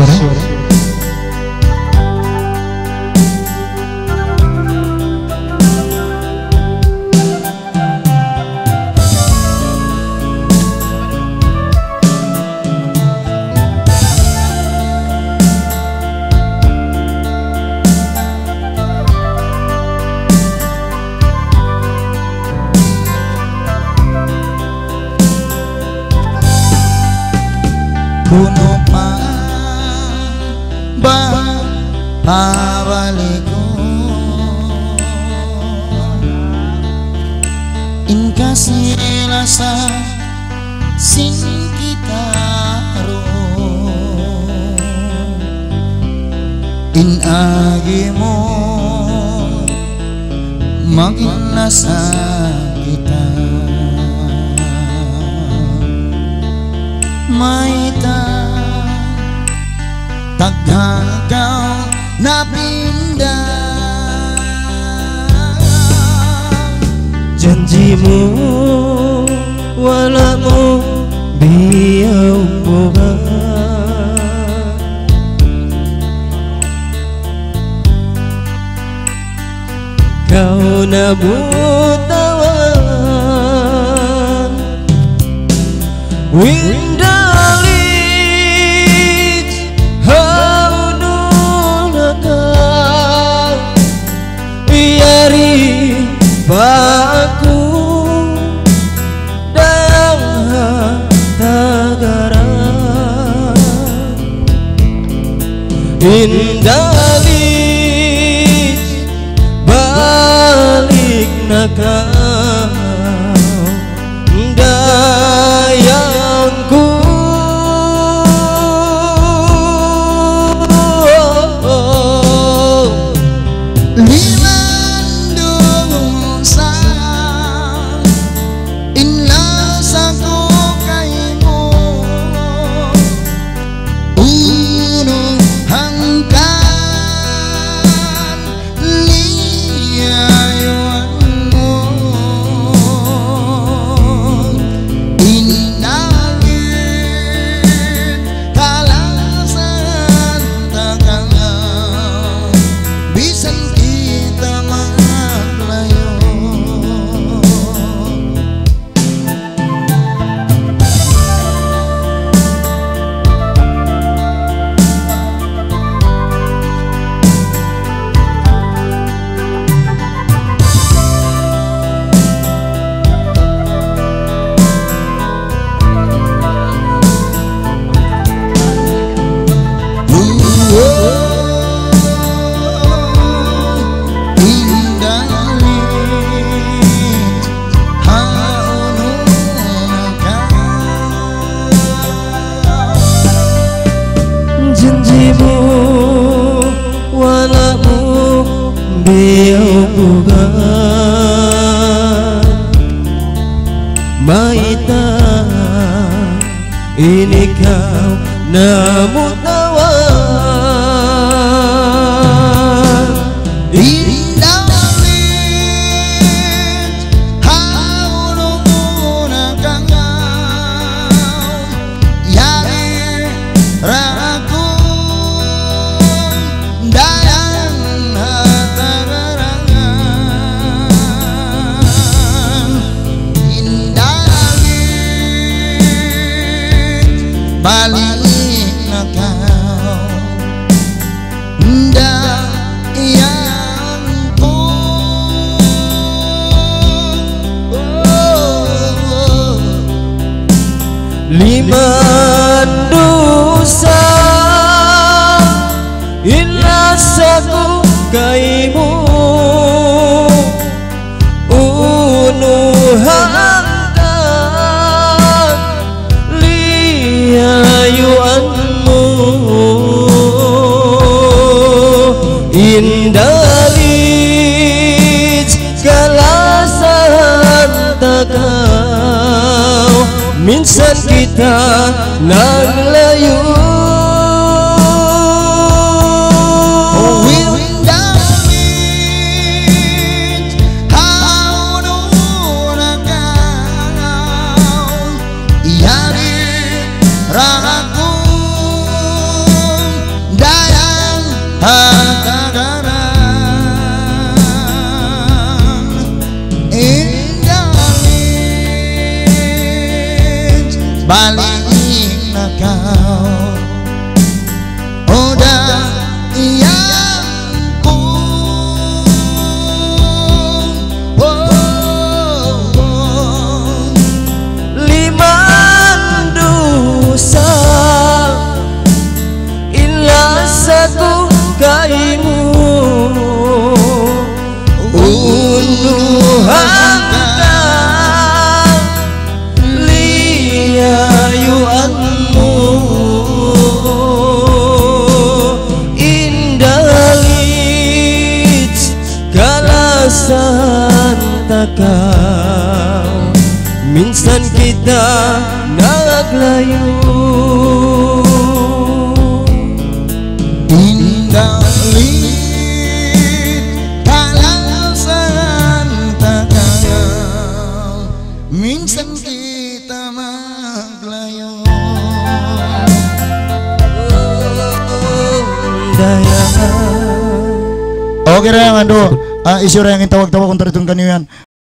suara. Kuno pawaliku in kasih rasa sing kita in agimu makin nasa kita maita tagagaw na pindah janjimu wala mo biyaw buka kau na butawan windalit haununaka iyari baku dayang tagara indalit balik nakau dayangku janjimu walamu biyaw buka maita ini kau namun tawan indalit haununaka yari raku dayang hatarangan indalit balik nakau dayangku lima dosa inasaku kaimu unuhangkan liyayuanmu indalit kalasan takau minsan kita naglayo windalit haununaka yari raku perasaan takau minsan kita naglayo. Indah lit kalasan takau minsan kita maglayo. Daya Oke rin, ando. Isu rin yung tawag-tawag kung taritong kaniyan.